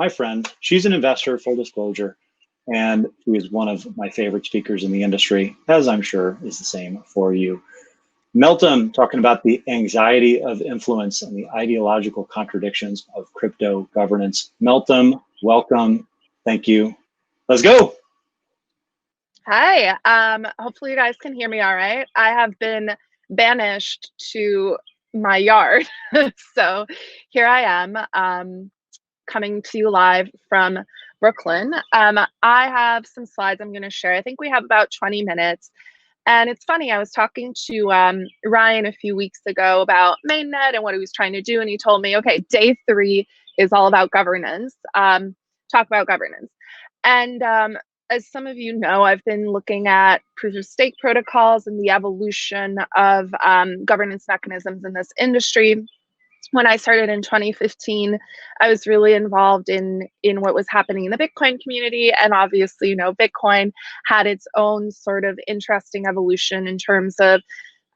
my friend. She's an investor, full disclosure, and who is one of my favorite speakers in the industry, as I'm sure is the same for you. Meltem, talking about the anxiety of influence and the ideological contradictions of crypto governance. Meltem, welcome. Thank you. Let's go. Hi. Hopefully you guys can hear me all right. I have been banished to my yard. So here I am, coming to you live from Brooklyn. I have some slides I'm going to share. I think we have about 20 minutes. And it's funny, I was talking to Ryan a few weeks ago about Mainnet and what he was trying to do. And he told me, okay, day 3 is all about governance. Talk about governance. And as some of you know, I've been looking at proof of stake protocols and the evolution of governance mechanisms in this industry. When I started in 2015, I was really involved in what was happening in the Bitcoin community. And obviously, you know, Bitcoin had its own sort of interesting evolution in terms of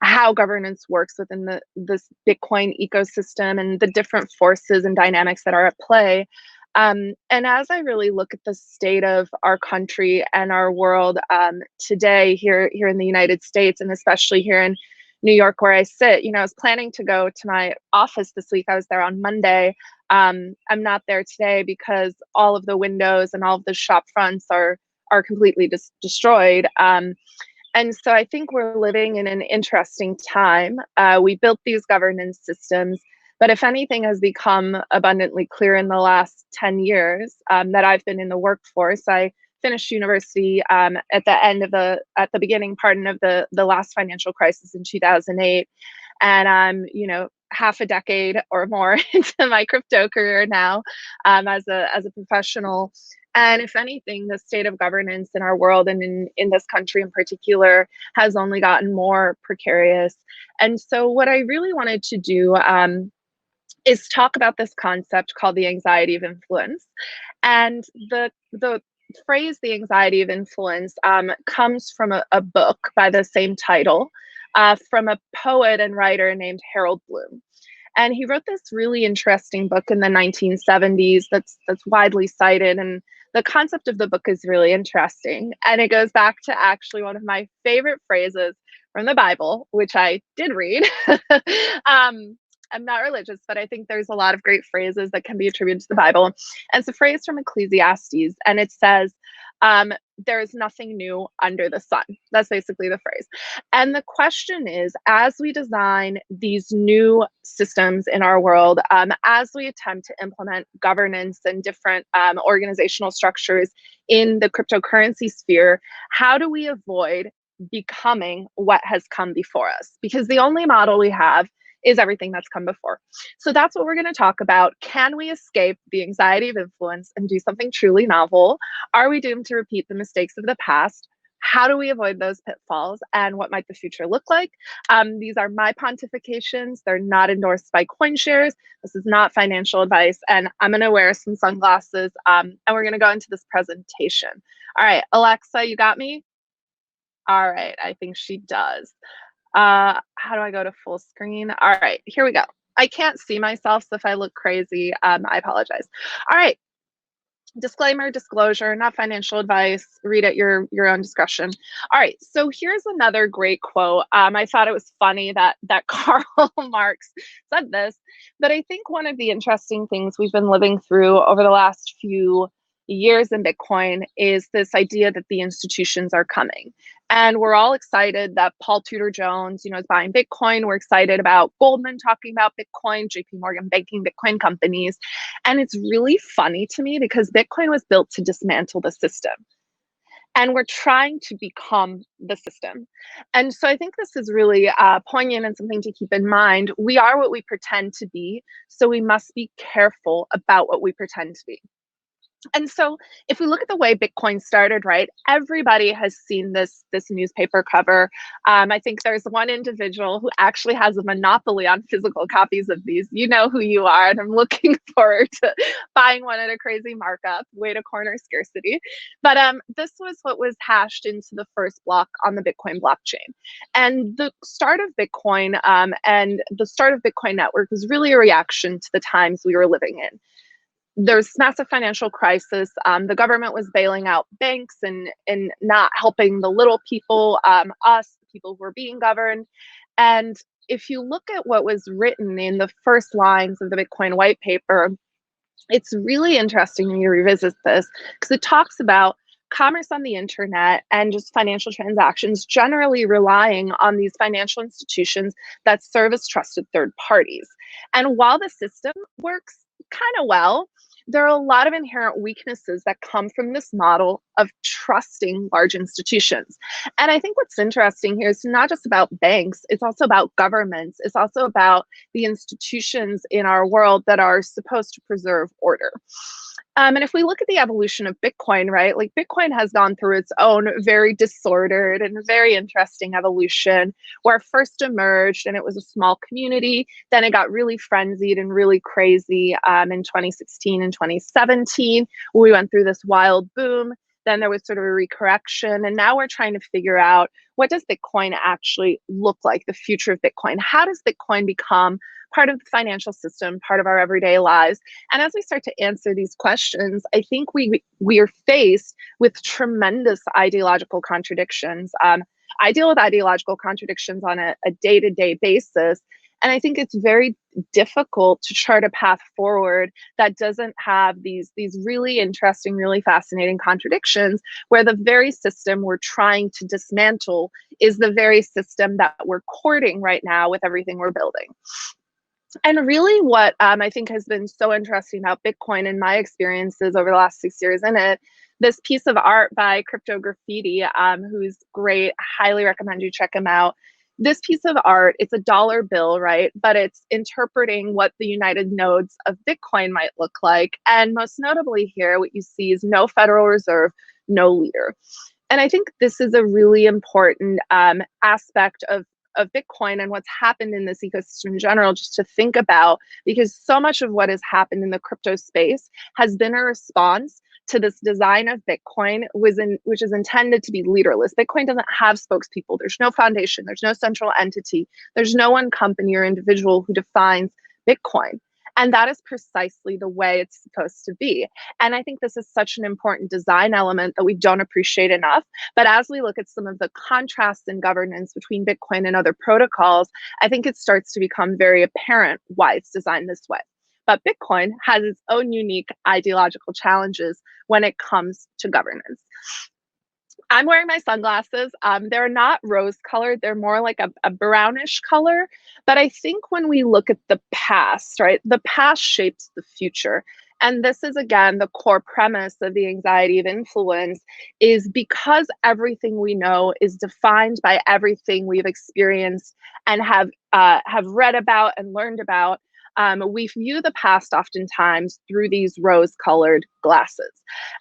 how governance works within this Bitcoin ecosystem and the different forces and dynamics that are at play. And as I really look at the state of our country and our world today here in the United States, and especially here in New York where I sit, you know, I was planning to go to my office this week. I was there on Monday. I'm not there today because all of the windows and all of the shop fronts are completely destroyed. And so I think we're living in an interesting time. We built these governance systems, but if anything has become abundantly clear in the last 10 years that I've been in the workforce. I finished university at the beginning, of the last financial crisis in 2008, and I'm, you know, half a decade or more into my crypto career now as a professional. And if anything, the state of governance in our world and in this country in particular has only gotten more precarious. And so what I really wanted to do is talk about this concept called the anxiety of influence. And the phrase, the anxiety of influence, comes from a book by the same title, from a poet and writer named Harold Bloom. And he wrote this really interesting book in the 1970s that's widely cited. And the concept of the book is really interesting. And it goes back to actually one of my favorite phrases from the Bible, which I did read. I'm not religious, but I think there's a lot of great phrases that can be attributed to the Bible. And it's a phrase from Ecclesiastes, and it says, there is nothing new under the sun. That's basically the phrase. And the question is, as we design these new systems in our world, as we attempt to implement governance and different organizational structures in the cryptocurrency sphere, how do we avoid becoming what has come before us? Because the only model we have is everything that's come before. So that's what we're going to talk about. Can we escape the anxiety of influence and do something truly novel? Are we doomed to repeat the mistakes of the past? How do we avoid those pitfalls? And what might the future look like? These are my pontifications. They're not endorsed by CoinShares. This is not financial advice. And I'm going to wear some sunglasses and we're going to go into this presentation. All right, Alexa, you got me? All right, I think she does. How do I go to full screen? All right, here we go. I can't see myself, so if I look crazy, I apologize. All right, disclaimer, disclosure, not financial advice. Read at your own discretion. All right, so here's another great quote. I thought it was funny that Karl Marx said this, but I think one of the interesting things we've been living through over the last few years in Bitcoin is this idea that the institutions are coming. And we're all excited that Paul Tudor Jones, you know, is buying Bitcoin. We're excited about Goldman talking about Bitcoin, JP Morgan banking Bitcoin companies. And it's really funny to me because Bitcoin was built to dismantle the system. And we're trying to become the system. And so I think this is really poignant and something to keep in mind. We are what we pretend to be, so we must be careful about what we pretend to be. And so if we look at the way Bitcoin started, right, everybody has seen this newspaper cover. I think there's one individual who actually has a monopoly on physical copies of these. You know who you are, and I'm looking forward to buying one at a crazy markup, way to corner scarcity. But this was what was hashed into the first block on the Bitcoin blockchain. And the start of Bitcoin and the start of Bitcoin network was really a reaction to the times we were living in. there's massive financial crisis. The government was bailing out banks and not helping the little people, us, the people who were being governed. And if you look at what was written in the first lines of the Bitcoin white paper, it's really interesting when you revisit this, because it talks about commerce on the internet and just financial transactions generally relying on these financial institutions that serve as trusted third parties. And while the system works kind of well, there are a lot of inherent weaknesses that come from this model of trusting large institutions. And I think what's interesting here is not just about banks, it's also about governments. It's also about the institutions in our world that are supposed to preserve order. And if we look at the evolution of Bitcoin, right, like Bitcoin has gone through its own very disordered and very interesting evolution, where it first emerged and it was a small community. Then it got really frenzied and really crazy in 2016 and 2017. We went through this wild boom. Then there was sort of a recorrection. And now we're trying to figure out, what does Bitcoin actually look like, the future of Bitcoin? How does Bitcoin become part of the financial system, part of our everyday lives? And as we start to answer these questions, I think we are faced with tremendous ideological contradictions. I deal with ideological contradictions on a day-to-day basis. And I think it's very difficult to chart a path forward that doesn't have these really interesting, really fascinating contradictions, where the very system we're trying to dismantle is the very system that we're courting right now with everything we're building. And really what I think has been so interesting about Bitcoin in my experiences over the last 6 years in it, this piece of art by Crypto Graffiti, who's great, highly recommend you check him out. This piece of art, it's a dollar bill, right? But it's interpreting what the United Nodes of Bitcoin might look like. And most notably here, what you see is no Federal Reserve, no leader. And I think this is a really important aspect of Bitcoin and what's happened in this ecosystem in general, just to think about, because so much of what has happened in the crypto space has been a response to this design of Bitcoin, which is intended to be leaderless. Bitcoin doesn't have spokespeople. There's no foundation. There's no central entity. There's no one company or individual who defines Bitcoin. And that is precisely the way it's supposed to be. And I think this is such an important design element that we don't appreciate enough. But as we look at some of the contrasts in governance between Bitcoin and other protocols, I think it starts to become very apparent why it's designed this way. But Bitcoin has its own unique ideological challenges when it comes to governance. I'm wearing my sunglasses. They're not rose colored. They're more like a brownish color. But I think when we look at the past, right, the past shapes the future. And this is, again, the core premise of the anxiety of influence, is because everything we know is defined by everything we've experienced and have read about and learned about. We view the past oftentimes through these rose-colored glasses.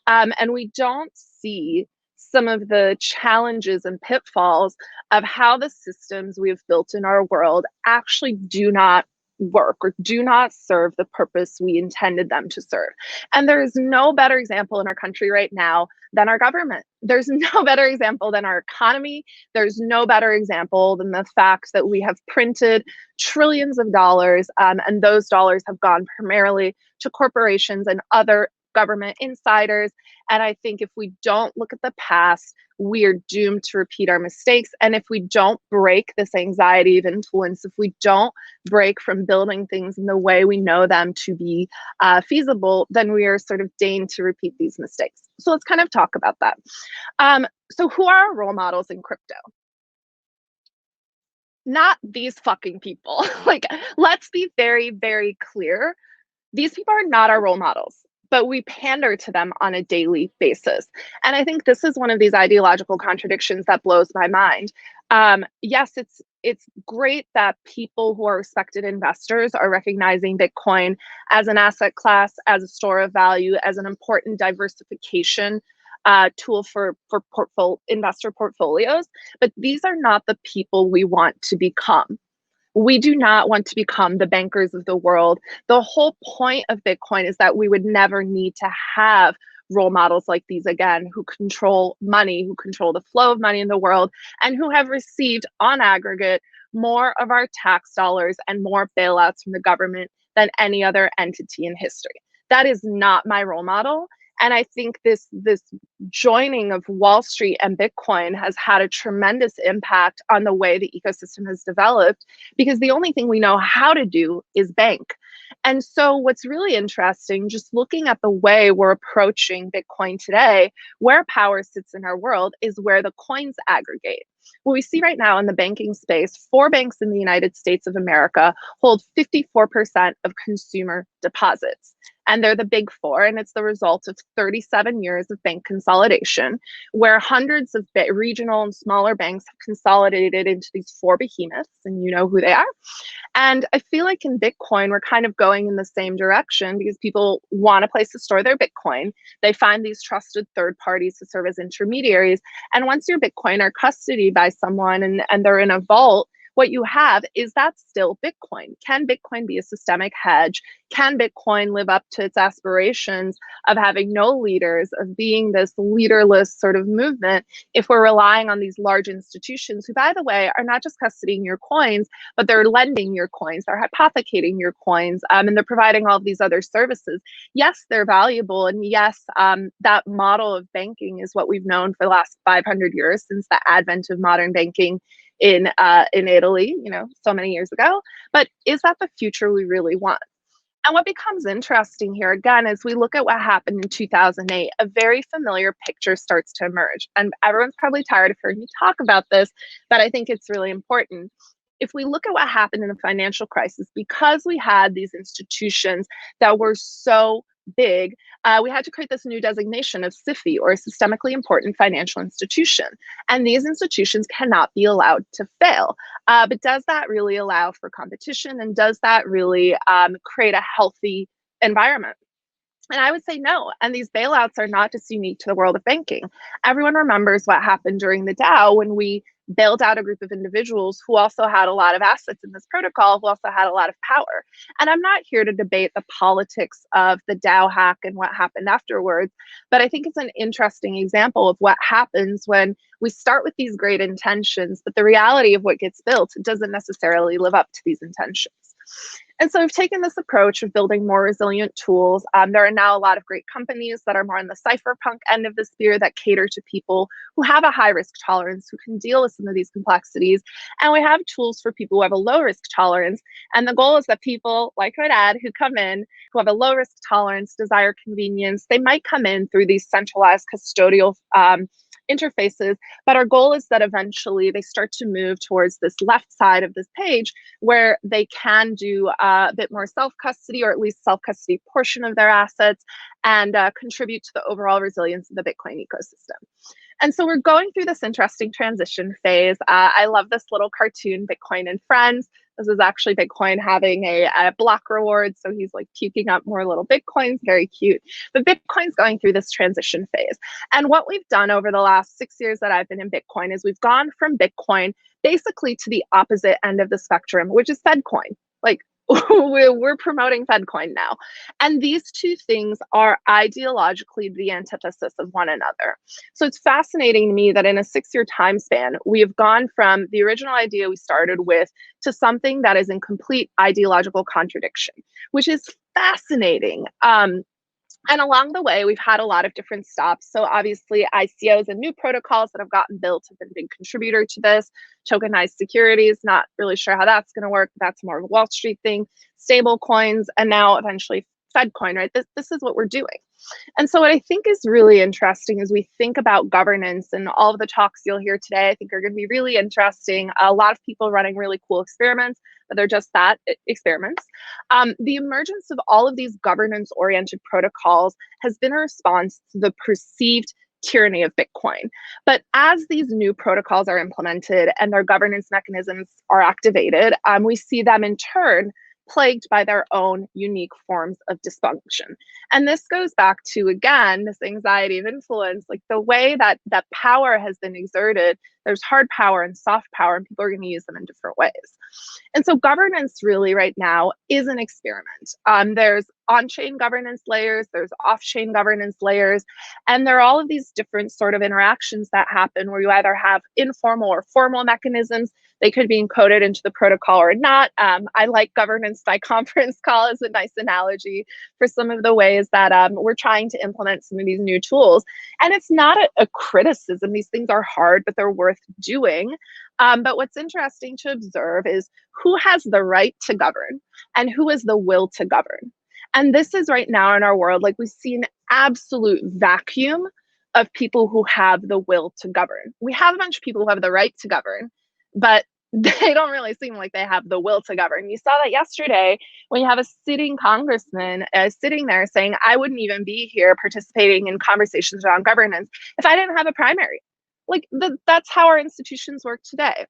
And we don't see some of the challenges and pitfalls of how the systems we have built in our world actually do not work or do not serve the purpose we intended them to serve. And there is no better example in our country right now than our government. There's no better example than our economy. There's no better example than the fact that we have printed trillions of dollars, and those dollars have gone primarily to corporations and other government insiders. And I think if we don't look at the past, we are doomed to repeat our mistakes. And if we don't break this anxiety of influence, if we don't break from building things in the way we know them to be feasible, then we are sort of doomed to repeat these mistakes. So let's kind of talk about that. So who are our role models in crypto? Not these fucking people. Like, let's be very, very clear. These people are not our role models, but we pander to them on a daily basis. And I think this is one of these ideological contradictions that blows my mind. Yes, it's great that people who are respected investors are recognizing Bitcoin as an asset class, as a store of value, as an important diversification tool for investor portfolios. But these are not the people we want to become. We do not want to become the bankers of the world. The whole point of Bitcoin is that we would never need to have role models like these again, who control money, who control the flow of money in the world, and who have received on aggregate more of our tax dollars and more bailouts from the government than any other entity in history. That is not my role model. And I think this joining of Wall Street and Bitcoin has had a tremendous impact on the way the ecosystem has developed, because the only thing we know how to do is bank. And so what's really interesting, just looking at the way we're approaching Bitcoin today, where power sits in our world is where the coins aggregate. What we see right now in the banking space, 4 banks in the United States of America hold 54% of consumer deposits. And they're the big 4, and it's the result of 37 years of bank consolidation, where hundreds of regional and smaller banks have consolidated into these 4 behemoths, and you know who they are. And I feel like in Bitcoin, we're kind of going in the same direction, because people want a place to store their Bitcoin. They find these trusted third parties to serve as intermediaries. And once your Bitcoin are custodied by someone and they're in a vault, what you have is that still Bitcoin. Can Bitcoin be a systemic hedge? Can Bitcoin live up to its aspirations of having no leaders, of being this leaderless sort of movement, if we're relying on these large institutions who, by the way, are not just custodying your coins, but they're lending your coins, they're hypothecating your coins, and they're providing all of these other services? Yes, they're valuable. And yes, that model of banking is what we've known for the last 500 years, since the advent of modern banking in Italy, so many years ago. But is that the future we really want? And what becomes interesting here, again, as we look at what happened in 2008, a very familiar picture starts to emerge. And everyone's probably tired of hearing me talk about this, but I think it's really important. If we look at what happened in the financial crisis, because we had these institutions that were so big, we had to create this new designation of SIFI, or systemically important financial institution. And these institutions cannot be allowed to fail. But does that really allow for competition? And does that really create a healthy environment? And I would say no. And these bailouts are not just unique to the world of banking. Everyone remembers what happened during the DAO, when we bailed out a group of individuals who also had a lot of assets in this protocol, who also had a lot of power. And I'm not here to debate the politics of the DAO hack and what happened afterwards, but I think it's an interesting example of what happens when we start with these great intentions, but the reality of what gets built doesn't necessarily live up to these intentions. And so we've taken this approach of building more resilient tools. There are now a lot of great companies that are more on the cypherpunk end of the spear, that cater to people who have a high risk tolerance, who can deal with some of these complexities. And we have tools for people who have a low risk tolerance. And the goal is that people like my dad, who come in, who have a low risk tolerance, desire convenience, they might come in through these centralized custodial interfaces. But our goal is that eventually they start to move towards this left side of this page, where they can do a bit more self-custody, or at least self-custody portion of their assets, and contribute to the overall resilience of the Bitcoin ecosystem. And so we're going through this interesting transition phase. I love this little cartoon, Bitcoin and Friends. This is actually Bitcoin having a block reward. So he's like puking up more little Bitcoins, very cute. But Bitcoin's going through this transition phase. And what we've done over the last 6 years that I've been in Bitcoin is we've gone from Bitcoin basically to the opposite end of the spectrum, which is Fedcoin. Like, we're promoting Fedcoin now. And these two things are ideologically the antithesis of one another. So it's fascinating to me that in a 6-year time span, we have gone from the original idea we started with to something that is in complete ideological contradiction, which is fascinating. And along the way, we've had a lot of different stops. So obviously, ICOs and new protocols that have gotten built have been a big contributor to this. Tokenized securities, not really sure how that's going to work. That's more of a Wall Street thing. Stable coins, and now eventually Fedcoin, right? This is what we're doing. And so what I think is really interesting is we think about governance, and all of the talks you'll hear today, I think, are going to be really interesting. A lot of people running really cool experiments, but they're just that, experiments. The emergence of all of these governance-oriented protocols has been a response to the perceived tyranny of Bitcoin. But as these new protocols are implemented and their governance mechanisms are activated, we see them in turn plagued by their own unique forms of dysfunction. And this goes back to, again, this anxiety of influence, like the way that power has been exerted. There's hard power and soft power, and people are going to use them in different ways. And so governance really right now is an experiment. There's on-chain governance layers, there's off-chain governance layers, and there are all of these different sort of interactions that happen where you either have informal or formal mechanisms. They could be encoded into the protocol or not. I like governance by conference call as a nice analogy for some of the ways that we're trying to implement some of these new tools. And it's not a criticism. These things are hard, but they're worth doing. But what's interesting to observe is who has the right to govern and who has the will to govern. And this is right now in our world, like we see an absolute vacuum of people who have the will to govern. We have a bunch of people who have the right to govern, but they don't really seem like they have the will to govern. You saw that yesterday when you have a sitting congressman sitting there saying, I wouldn't even be here participating in conversations around governance if I didn't have a primary. Like that's how our institutions work today.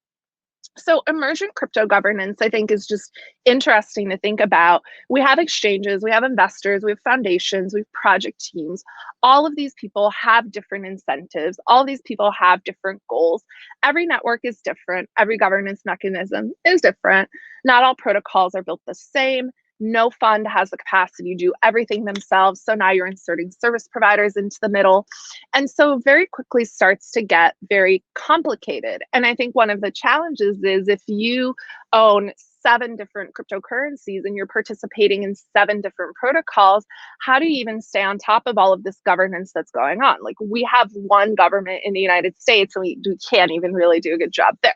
So emergent crypto governance, I think, is just interesting to think about. We have exchanges, we have investors, we have foundations, we have project teams. All of these people have different incentives. All these people have different goals. Every network is different. Every governance mechanism is different. Not all protocols are built the same. No fund has the capacity to do everything themselves. So now you're inserting service providers into the middle. And so very quickly starts to get very complicated. And I think one of the challenges is if you own 7 different cryptocurrencies and you're participating in 7 different protocols, how do you even stay on top of all of this governance that's going on? Like we have one government in the United States and we can't even really do a good job there.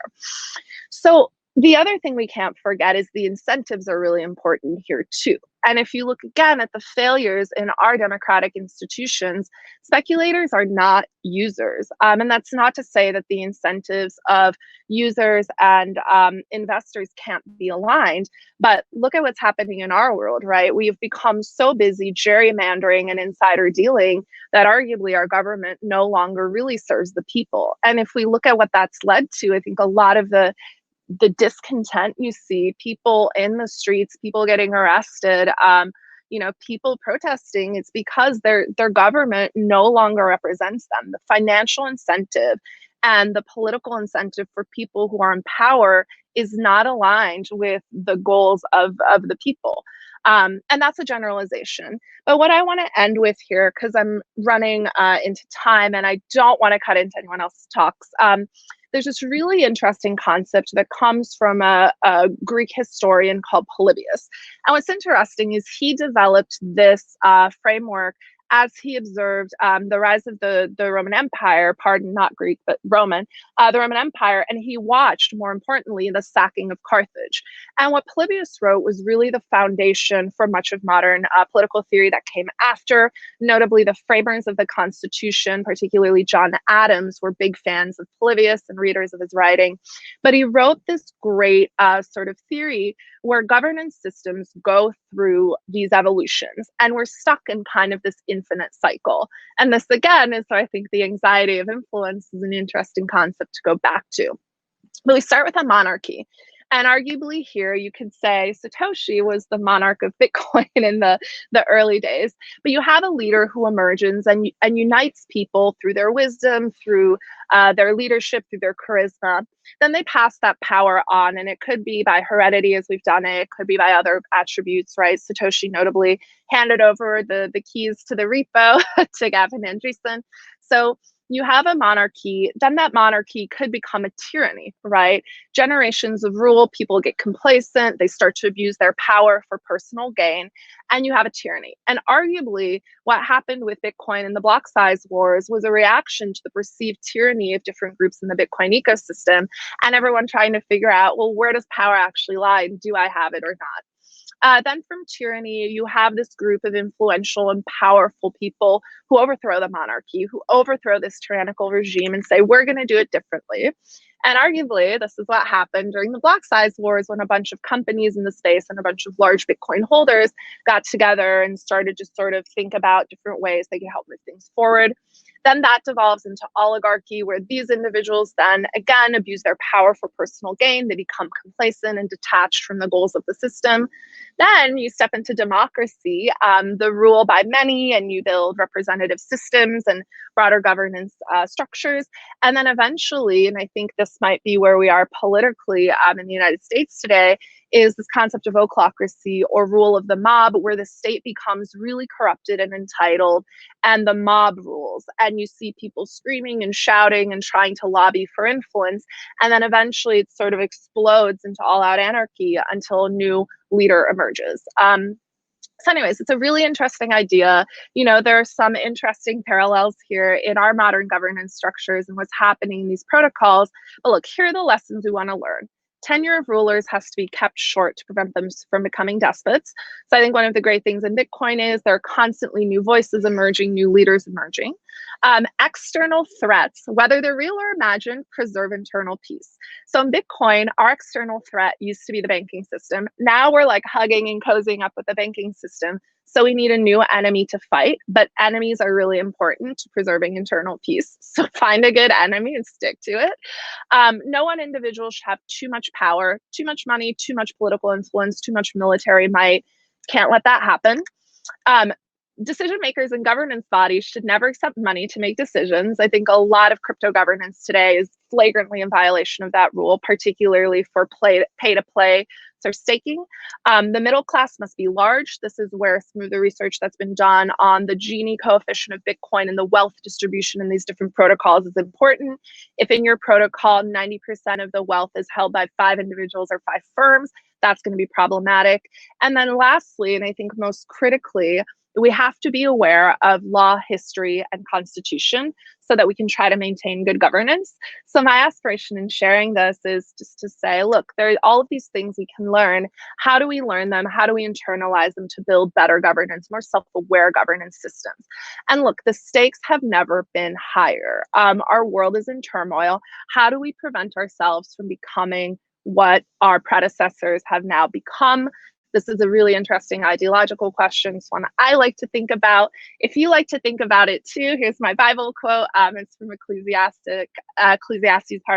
So the other thing we can't forget is the incentives are really important here too. And if you look again at the failures in our democratic institutions, speculators are not users. And that's not to say that the incentives of users and investors can't be aligned, but look at what's happening in our world, right? We've become so busy gerrymandering and insider dealing that arguably our government no longer really serves the people. And if we look at what that's led to, I think a lot of the discontent you see, people in the streets, people getting arrested, people protesting, it's because their government no longer represents them. The financial incentive and the political incentive for people who are in power is not aligned with the goals of the people. And that's a generalization. But what I want to end with here, because I'm running into time and I don't want to cut into anyone else's talks, there's this really interesting concept that comes from a Greek historian called Polybius. And what's interesting is he developed this framework as he observed the rise of the Roman Empire, pardon, not Greek, but Roman, the Roman Empire, and he watched, more importantly, the sacking of Carthage. And what Polybius wrote was really the foundation for much of modern political theory that came after. Notably, the framers of the Constitution, particularly John Adams, were big fans of Polybius and readers of his writing. But he wrote this great sort of theory where governance systems go through these evolutions, and we're stuck in kind of this infinite cycle. And this, again, is, I think, the anxiety of influence is an interesting concept to go back to. But we start with a monarchy. And arguably here, you could say Satoshi was the monarch of Bitcoin in the early days. But you have a leader who emerges and unites people through their wisdom, through their leadership, through their charisma. Then they pass that power on, and it could be by heredity, as we've done it. It could be by other attributes, right? Satoshi notably handed over the keys to the repo to Gavin Andresen. So you have a monarchy, then that monarchy could become a tyranny, right? Generations of rule, people get complacent, they start to abuse their power for personal gain, and you have a tyranny. And arguably, what happened with Bitcoin and the block size wars was a reaction to the perceived tyranny of different groups in the Bitcoin ecosystem, and everyone trying to figure out, well, where does power actually lie, and do I have it or not? Then from tyranny, you have this group of influential and powerful people who overthrow the monarchy, who overthrow this tyrannical regime and say, we're going to do it differently. And arguably, this is what happened during the block size wars when a bunch of companies in the space and a bunch of large Bitcoin holders got together and started to sort of think about different ways they could help move things forward. Then that devolves into oligarchy, where these individuals then again abuse their power for personal gain. They become complacent and detached from the goals of the system. Then you step into democracy, the rule by many, and you build representative systems and broader governance structures. And then eventually, and I think this might be where we are politically in the United States today, is this concept of ochlocracy, or rule of the mob, where the state becomes really corrupted and entitled and the mob rules. And you see people screaming and shouting and trying to lobby for influence. And then eventually it sort of explodes into all out anarchy until a new leader emerges. So anyways, it's a really interesting idea. You know, there are some interesting parallels here in our modern governance structures and what's happening in these protocols. But look, here are the lessons we want to learn. Tenure of rulers has to be kept short to prevent them from becoming despots. So I think one of the great things in Bitcoin is there are constantly new voices emerging, new leaders emerging. External threats, whether they're real or imagined, preserve internal peace. So in Bitcoin, our external threat used to be the banking system. Now we're like hugging and cozying up with the banking system. So we need a new enemy to fight, but enemies are really important to preserving internal peace. So find a good enemy and stick to it. No one individual should have too much power, too much money, too much political influence, too much military might. Can't let that happen. Decision makers and governance bodies should never accept money to make decisions. I think a lot of crypto governance today is flagrantly in violation of that rule, particularly for pay to play or staking. The middle class must be large. This is where some of the research that's been done on the Gini coefficient of Bitcoin and the wealth distribution in these different protocols is important. If in your protocol, 90% of the wealth is held by 5 individuals or 5 firms, that's going to be problematic. And then lastly, and I think most critically, we have to be aware of law, history, and constitution so that we can try to maintain good governance. So my aspiration in sharing this is just to say, look, there are all of these things we can learn. How do we learn them? How do we internalize them to build better governance, more self-aware governance systems? And look, the stakes have never been higher. Our world is in turmoil. How do we prevent ourselves from becoming what our predecessors have now become? This is a really interesting ideological question. It's one I like to think about. If you like to think about it too, here's my Bible quote. It's from Ecclesiastes.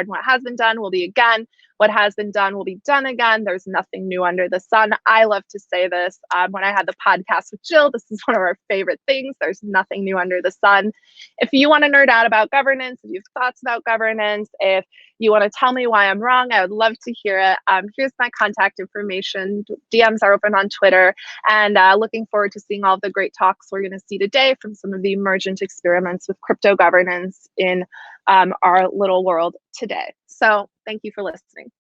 What has been done will be again. What has been done will be done again. There's nothing new under the sun. I love to say this. When I had the podcast with Jill, this is one of our favorite things. There's nothing new under the sun. If you want to nerd out about governance, if you have thoughts about governance, if you want to tell me why I'm wrong, I would love to hear it. Here's my contact information. DMs are open on Twitter, and looking forward to seeing all of the great talks we're going to see today from some of the emergent experiments with crypto governance in our little world today. So thank you for listening.